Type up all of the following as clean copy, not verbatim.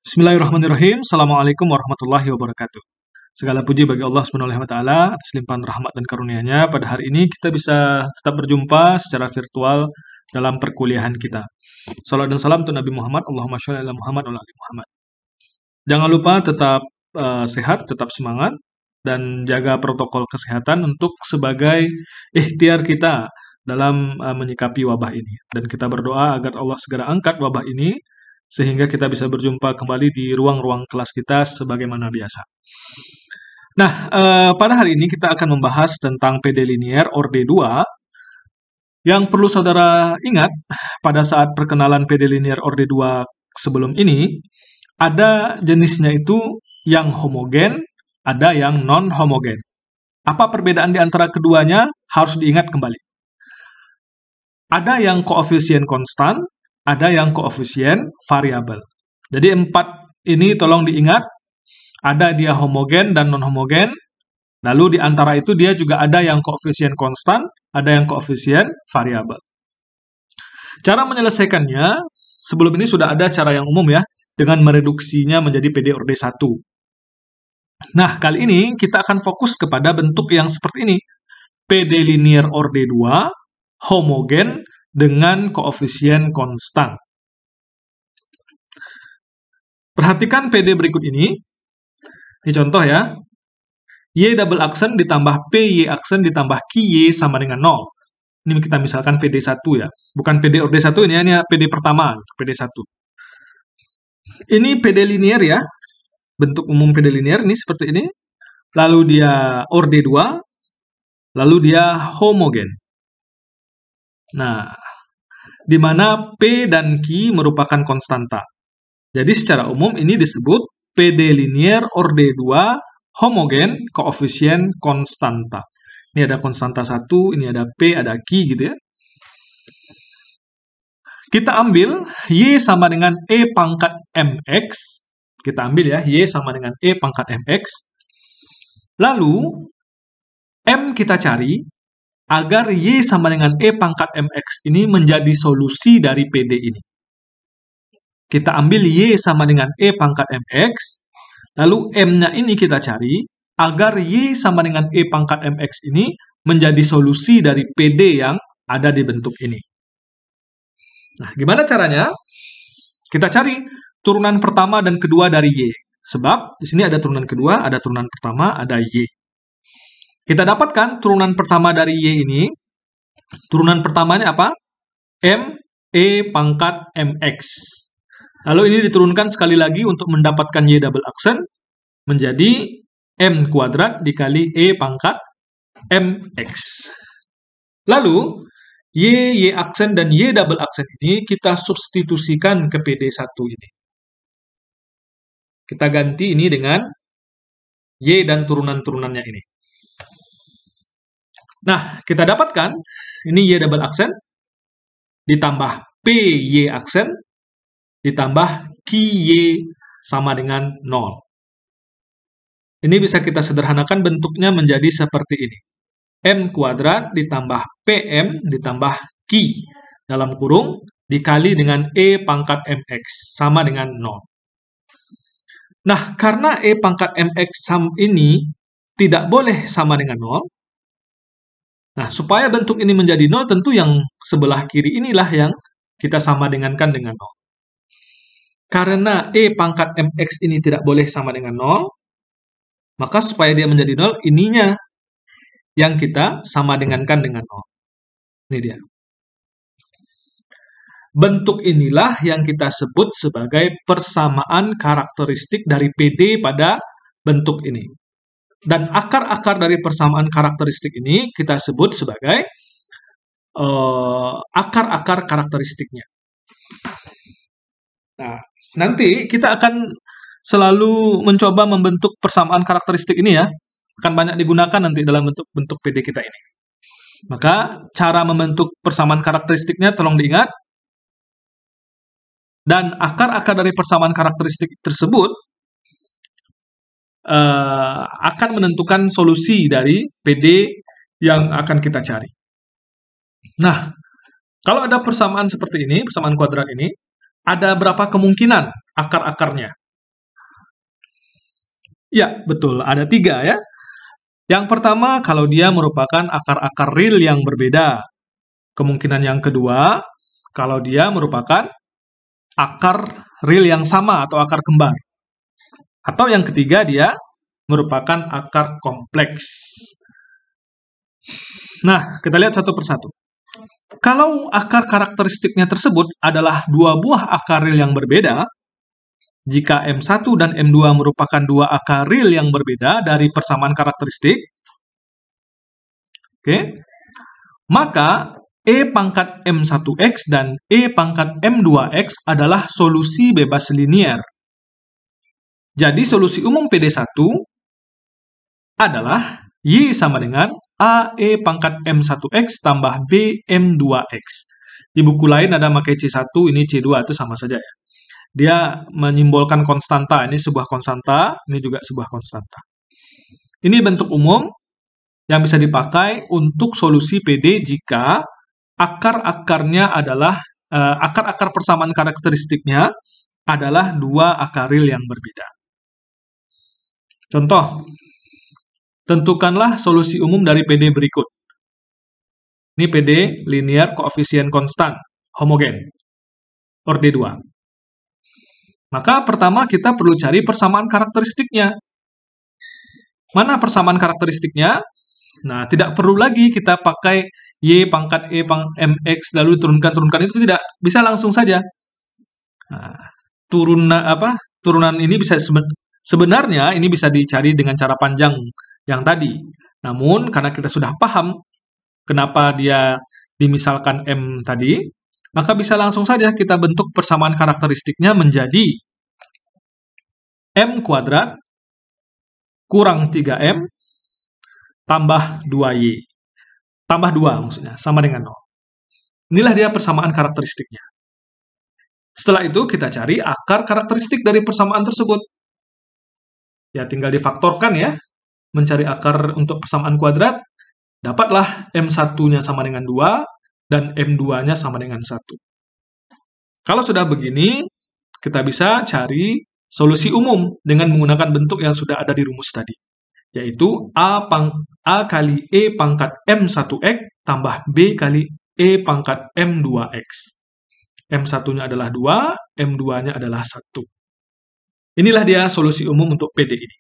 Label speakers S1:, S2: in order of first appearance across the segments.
S1: Bismillahirrahmanirrahim. Assalamualaikum warahmatullahi wabarakatuh. Segala puji bagi Allah Subhanahu wa taala atas limpahan rahmat dan karunia-Nya. Pada hari ini kita bisa tetap berjumpa secara virtual dalam perkuliahan kita. Salam dan salam untuk Nabi Muhammad. Allahumma sholli ala Muhammad wa ala ali Muhammad. Jangan lupa tetap sehat, tetap semangat dan jaga protokol kesehatan untuk sebagai ikhtiar kita dalam menyikapi wabah ini. Dan kita berdoa agar Allah segera angkat wabah ini sehingga kita bisa berjumpa kembali di ruang-ruang kelas kita sebagaimana biasa. Nah, pada hari ini kita akan membahas tentang PD linier orde 2. Yang perlu saudara ingat, pada saat perkenalan PD linier orde 2 sebelum ini, ada jenisnya itu yang homogen, ada yang non-homogen. Apa perbedaan di antara keduanya? Harus diingat kembali. Ada yang koefisien konstan, ada yang koefisien variabel. Jadi 4 ini tolong diingat, ada dia homogen dan non-homogen, lalu di antara itu dia juga ada yang koefisien konstan, ada yang koefisien variabel. Cara menyelesaikannya, sebelum ini sudah ada cara yang umum ya, dengan mereduksinya menjadi PD orde 1. Nah, kali ini kita akan fokus kepada bentuk yang seperti ini. PD linier orde 2, homogen, dengan koefisien konstan. Perhatikan PD berikut ini. Ini contoh ya. Y double aksen ditambah PY aksen ditambah QY sama dengan 0. Ini kita misalkan PD1 ya. Bukan PD orde 1 ini PD pertama, PD 1. Ini PD linier ya. Bentuk umum PD linier ini seperti ini. Lalu dia orde 2. Lalu dia homogen. Nah, di mana P dan Q merupakan konstanta. Jadi secara umum ini disebut PD linier orde 2 homogen koefisien konstanta. Ini ada konstanta 1, ini ada P, ada Q gitu ya. Kita ambil Y sama dengan E pangkat MX. Kita ambil ya, Y sama dengan E pangkat MX. Lalu, M kita cari agar Y sama dengan E pangkat MX ini menjadi solusi dari PD ini. Kita ambil Y sama dengan E pangkat MX, lalu M-nya ini kita cari, agar Y sama dengan E pangkat MX ini menjadi solusi dari PD yang ada di bentuk ini. Nah, gimana caranya? Kita cari turunan pertama dan kedua dari Y. Sebab di sini ada turunan kedua, ada turunan pertama, ada Y. Kita dapatkan turunan pertama dari Y ini. Turunan pertamanya apa? M, E pangkat MX. Lalu ini diturunkan sekali lagi untuk mendapatkan Y double aksen menjadi M kuadrat dikali E pangkat MX. Lalu, Y aksen dan Y double aksen ini kita substitusikan ke PD1 ini. Kita ganti ini dengan Y dan turunan-turunannya ini. Nah, kita dapatkan ini Y double aksen ditambah PY aksen ditambah QY sama dengan 0. Ini bisa kita sederhanakan bentuknya menjadi seperti ini. M kuadrat ditambah PM ditambah Q dalam kurung dikali dengan E pangkat MX sama dengan 0. Nah, karena E pangkat MX ini tidak boleh sama dengan 0, nah, supaya bentuk ini menjadi 0, tentu yang sebelah kiri inilah yang kita sama dengankan dengan 0. Karena E pangkat MX ini tidak boleh sama dengan 0, maka supaya dia menjadi 0, ininya yang kita sama dengankan dengan 0. Ini dia. Bentuk inilah yang kita sebut sebagai persamaan karakteristik dari PD pada bentuk ini. Dan akar-akar dari persamaan karakteristik ini kita sebut sebagai akar-akar karakteristiknya. Nah, nanti kita akan selalu mencoba membentuk persamaan karakteristik ini ya. Akan banyak digunakan nanti dalam bentuk PD kita ini. Maka, cara membentuk persamaan karakteristiknya tolong diingat. Dan akar-akar dari persamaan karakteristik tersebut akan menentukan solusi dari PD yang akan kita cari. Nah, kalau ada persamaan seperti ini, persamaan kuadrat ini, ada berapa kemungkinan akar-akarnya? Ya, betul. Ada 3 ya. Yang pertama, kalau dia merupakan akar-akar real yang berbeda. Kemungkinan yang kedua, kalau dia merupakan akar real yang sama atau akar kembar. Atau yang ketiga, dia merupakan akar kompleks. Nah, kita lihat satu persatu. Kalau akar karakteristiknya tersebut adalah 2 buah akar real yang berbeda, jika M1 dan M2 merupakan 2 akar real yang berbeda dari persamaan karakteristik, maka E pangkat M1X dan E pangkat M2X adalah solusi bebas linier. Jadi solusi umum PD1 adalah Y sama dengan AE pangkat M1X tambah B M2X. Di buku lain ada pakai C1, ini C2, itu sama saja ya. Dia menyimbolkan konstanta, ini sebuah konstanta, ini juga sebuah konstanta. Ini bentuk umum yang bisa dipakai untuk solusi PD jika akar-akarnya adalah akar-akar persamaan karakteristiknya adalah 2 akar real yang berbeda. Contoh, tentukanlah solusi umum dari PD berikut. Ini PD linear koefisien konstan, homogen, orde 2. Maka pertama kita perlu cari persamaan karakteristiknya. Mana persamaan karakteristiknya? Nah, tidak perlu lagi kita pakai Y pangkat E pangkat MX lalu turunkan, itu tidak. Bisa langsung saja. Nah, turunan ini bisa sebenarnya ini bisa dicari dengan cara panjang yang tadi. Namun, karena kita sudah paham kenapa dia dimisalkan M tadi, maka bisa langsung saja kita bentuk persamaan karakteristiknya menjadi M kuadrat kurang 3M tambah 2Y. Tambah 2 maksudnya, sama dengan 0. Inilah dia persamaan karakteristiknya. Setelah itu kita cari akar karakteristik dari persamaan tersebut. Ya tinggal difaktorkan ya. Mencari akar untuk persamaan kuadrat, dapatlah M1-nya sama dengan 2 dan M2-nya sama dengan 1. Kalau sudah begini, kita bisa cari solusi umum dengan menggunakan bentuk yang sudah ada di rumus tadi, yaitu A kali E pangkat M1X tambah B kali E pangkat M2X. M1-nya adalah 2, M2-nya adalah 1. Inilah dia solusi umum untuk PD ini.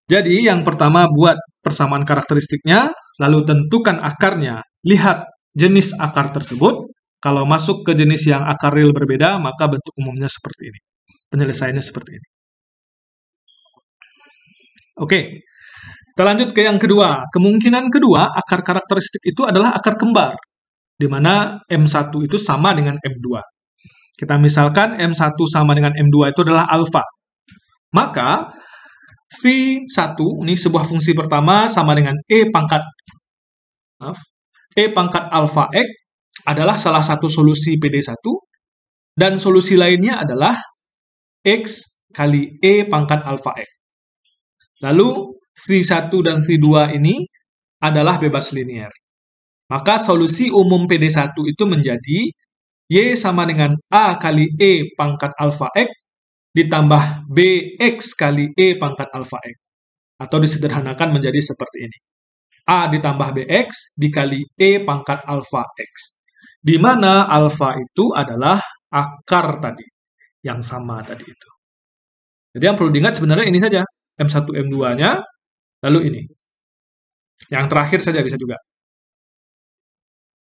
S1: Jadi, yang pertama buat persamaan karakteristiknya, lalu tentukan akarnya. Lihat jenis akar tersebut. Kalau masuk ke jenis yang akar real berbeda, maka bentuk umumnya seperti ini. Penyelesaiannya seperti ini. Oke, kita lanjut ke yang kedua. Kemungkinan kedua, akar karakteristik itu adalah akar kembar, di mana M1 itu sama dengan M2. Kita misalkan M1 sama dengan M2 itu adalah alfa. Maka, V1, ini sebuah fungsi pertama sama dengan E pangkat alfa X adalah salah satu solusi PD1, dan solusi lainnya adalah X kali E pangkat alfa X. Lalu, V1 dan V2 ini adalah bebas linier. Maka solusi umum PD1 itu menjadi Y sama dengan A kali E pangkat alfa X ditambah BX kali E pangkat alfa X. Atau disederhanakan menjadi seperti ini. A ditambah BX dikali E pangkat alfa X. Di mana alfa itu adalah akar tadi. Yang sama tadi itu. Jadi yang perlu diingat sebenarnya ini saja. M1, M2-nya, lalu ini. Yang terakhir saja bisa juga.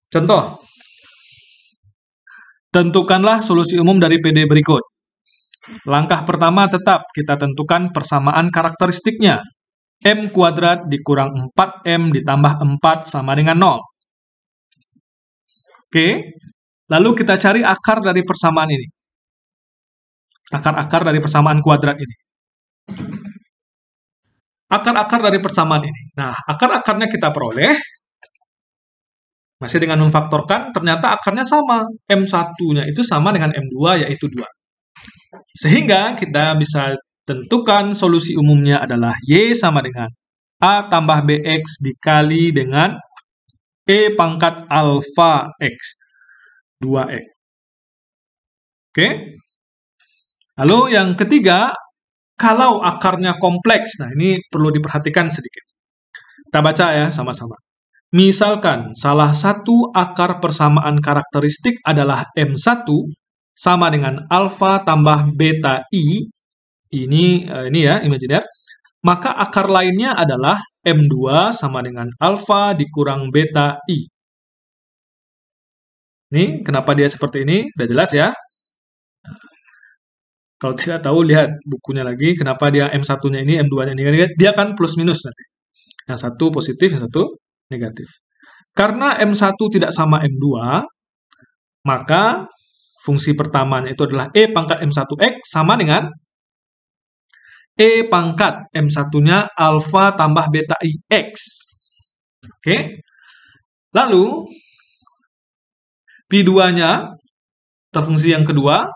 S1: Contoh. Tentukanlah solusi umum dari PD berikut. Langkah pertama tetap kita tentukan persamaan karakteristiknya. M kuadrat dikurang 4M ditambah 4 sama dengan 0. Oke. Lalu kita cari akar dari persamaan ini. Akar-akar dari persamaan kuadrat ini. Akar-akar dari persamaan ini. Nah, akar-akarnya kita peroleh. Masih dengan memfaktorkan, ternyata akarnya sama. M1-nya itu sama dengan M2, yaitu 2. Sehingga kita bisa tentukan solusi umumnya adalah Y sama dengan A tambah BX dikali dengan E pangkat alfa X, 2X. Oke. Lalu yang ketiga, kalau akarnya kompleks, nah ini perlu diperhatikan sedikit. Kita baca ya sama-sama. Misalkan salah satu akar persamaan karakteristik adalah M1 sama dengan alfa tambah beta I, ini ya, imajiner, maka akar lainnya adalah M2 sama dengan alfa dikurang beta I. Ini kenapa dia seperti ini? Udah jelas ya. Kalau tidak tahu, lihat bukunya lagi. Kenapa dia M1-nya ini, M2-nya ini. Dia kan plus minus nanti. Yang satu positif, yang satu negatif. Karena M1 tidak sama M2, maka fungsi pertamanya itu adalah E pangkat M1X sama dengan E pangkat M1-nya alfa tambah beta IX. Oke. Lalu, P2-nya, terfungsi yang kedua,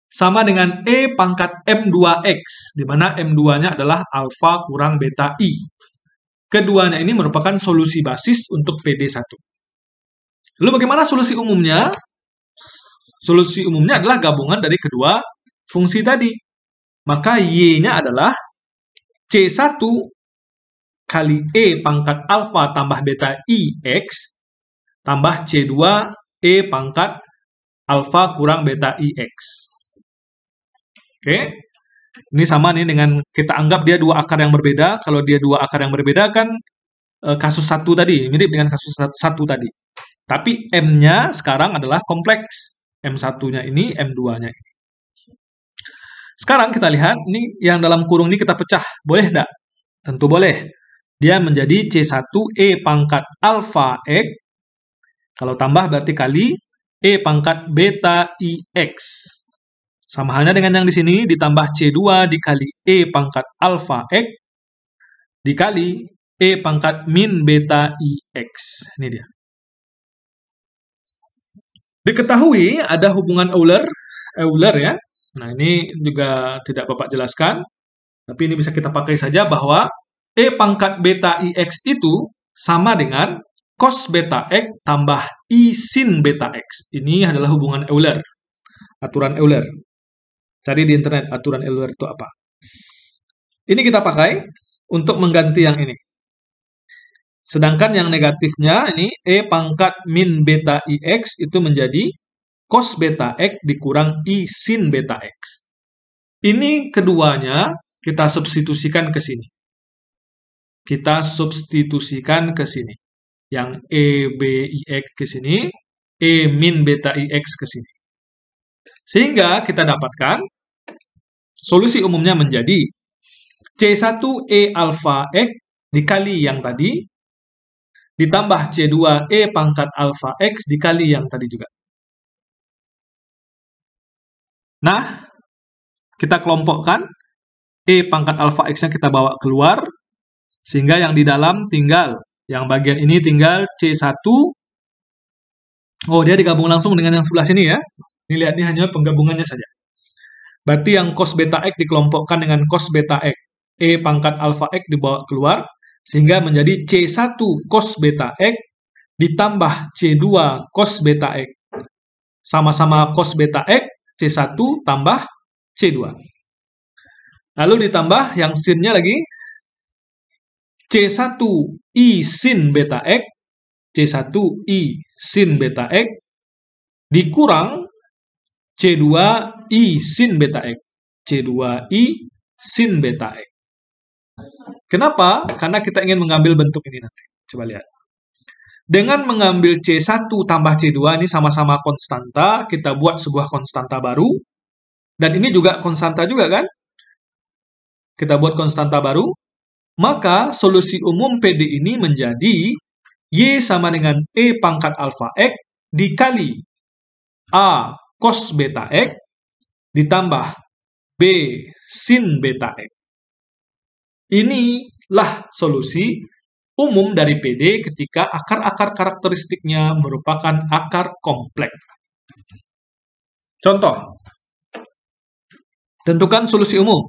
S1: sama dengan E pangkat M2X, di mana M2-nya adalah alfa kurang beta I. Keduanya ini merupakan solusi basis untuk PD1. Lalu bagaimana solusi umumnya? Solusi umumnya adalah gabungan dari kedua fungsi tadi. Maka Y-nya adalah C1 kali E pangkat alfa tambah beta IX tambah C2 E pangkat alfa kurang beta IX. Oke, ini sama nih dengan kita anggap dia dua akar yang berbeda. Kalau dia dua akar yang berbeda kan kasus satu tadi, mirip dengan kasus satu tadi. Tapi M-nya sekarang adalah kompleks. M1-nya ini, M2-nya ini. Sekarang kita lihat, ini yang dalam kurung ini kita pecah. Boleh enggak? Tentu boleh. Dia menjadi C1E pangkat alfa X. Kalau tambah berarti kali E pangkat beta IX. Sama halnya dengan yang di sini, ditambah C2 dikali E pangkat alfa X, dikali E pangkat min beta IX. Ini dia. Diketahui ada hubungan Euler ya. Nah, ini juga tidak Bapak jelaskan, tapi ini bisa kita pakai saja bahwa E pangkat beta IX itu sama dengan cos beta X tambah I sin beta X. Ini adalah hubungan Euler, aturan Euler. Cari di internet aturan Euler itu apa. Ini kita pakai untuk mengganti yang ini. Sedangkan yang negatifnya ini E pangkat min beta IX itu menjadi cos beta X dikurang I sin beta X. Ini keduanya kita substitusikan ke sini. Kita substitusikan ke sini. Yang E BIX ke sini, E min beta IX ke sini. Sehingga kita dapatkan solusi umumnya menjadi C1E alfa X dikali yang tadi, ditambah C2E pangkat alfa X dikali yang tadi juga. Nah, kita kelompokkan, E pangkat alfa X-nya kita bawa keluar, sehingga yang di dalam tinggal, yang bagian ini tinggal C1, oh dia digabung langsung dengan yang sebelah sini ya. Ini lihat, ini hanya penggabungannya saja. Berarti yang cos beta X dikelompokkan dengan cos beta X. E pangkat alfa X dibawa keluar, sehingga menjadi C1 cos beta X ditambah C2 cos beta X. Sama-sama cos beta X, C1 tambah C2. Lalu ditambah yang sinnya lagi, C1 I sin beta X, C1 I sin beta X, dikurang C2 I sin beta X. C2 I sin beta X. Kenapa? Karena kita ingin mengambil bentuk ini nanti. Coba lihat. Dengan mengambil C1 tambah C2, ini sama-sama konstanta, kita buat sebuah konstanta baru. Dan ini juga konstanta juga kan? Kita buat konstanta baru. Maka solusi umum PD ini menjadi Y sama dengan E pangkat alfa X dikali A cos beta X ditambah B sin beta X. Inilah solusi umum dari PD ketika akar-akar karakteristiknya merupakan akar kompleks. Contoh, tentukan solusi umum.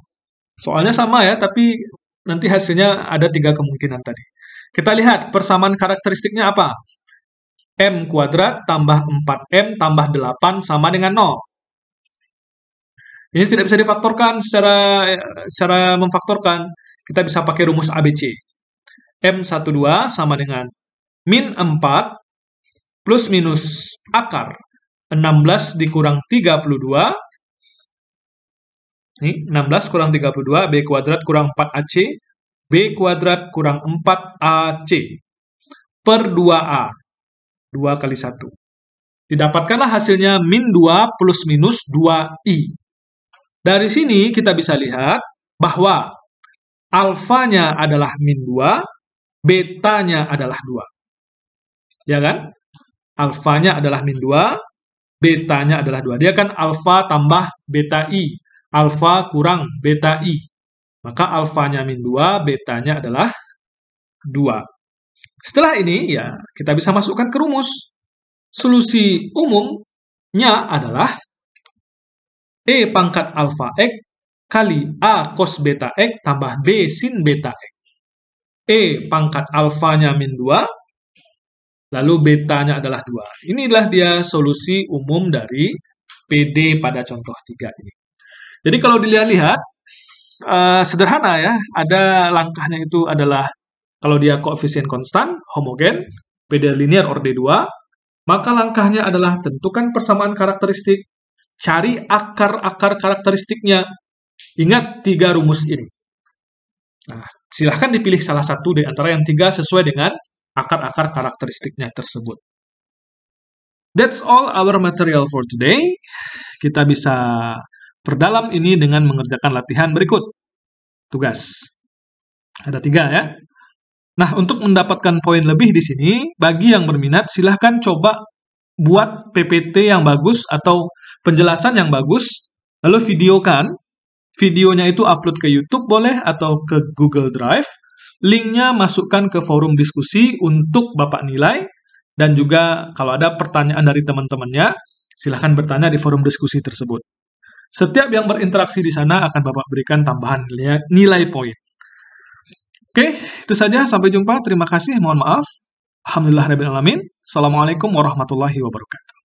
S1: Soalnya sama ya, tapi nanti hasilnya ada 3 kemungkinan tadi. Kita lihat persamaan karakteristiknya apa? M kuadrat tambah 4M tambah 8 sama dengan 0. Ini tidak bisa difaktorkan secara memfaktorkan. Kita bisa pakai rumus ABC. M12 sama dengan min 4 plus minus akar 16 dikurang 32. Ini 16 kurang 32, B kuadrat kurang 4AC, B kuadrat kurang 4AC per 2A. 2 kali 1. Didapatkanlah hasilnya min 2 plus minus 2I. Dari sini kita bisa lihat bahwa alfanya adalah min 2, betanya adalah 2. Ya kan? Alfanya adalah min 2, betanya adalah 2. Dia kan alfa tambah beta I. Alfa kurang beta I. Maka alfanya min 2, betanya adalah 2. Setelah ini, ya kita bisa masukkan ke rumus. Solusi umumnya adalah E pangkat alfa X kali A cos beta X tambah B sin beta X. E pangkat alfanya min 2, lalu betanya adalah 2. Inilah dia solusi umum dari PD pada contoh 3 ini. Jadi kalau dilihat-lihat, sederhana ya, ada langkahnya itu adalah kalau dia koefisien konstan, homogen, PD linear orde 2, maka langkahnya adalah tentukan persamaan karakteristik, cari akar-akar karakteristiknya. Ingat 3 rumus ini. Nah, silahkan dipilih salah satu di antara yang 3 sesuai dengan akar-akar karakteristiknya tersebut. That's all our material for today. Kita bisa perdalam ini dengan mengerjakan latihan berikut. Tugas. Ada 3 ya. Nah, untuk mendapatkan poin lebih di sini, bagi yang berminat, silahkan coba buat PPT yang bagus atau penjelasan yang bagus, lalu videokan. Videonya itu upload ke YouTube boleh atau ke Google Drive. Linknya masukkan ke forum diskusi untuk Bapak nilai. Dan juga kalau ada pertanyaan dari teman-temannya, silahkan bertanya di forum diskusi tersebut. Setiap yang berinteraksi di sana akan Bapak berikan tambahan nilai poin. Oke, itu saja. Sampai jumpa. Terima kasih. Mohon maaf. Alhamdulillahirrahmanirrahim. Assalamualaikum warahmatullahi wabarakatuh.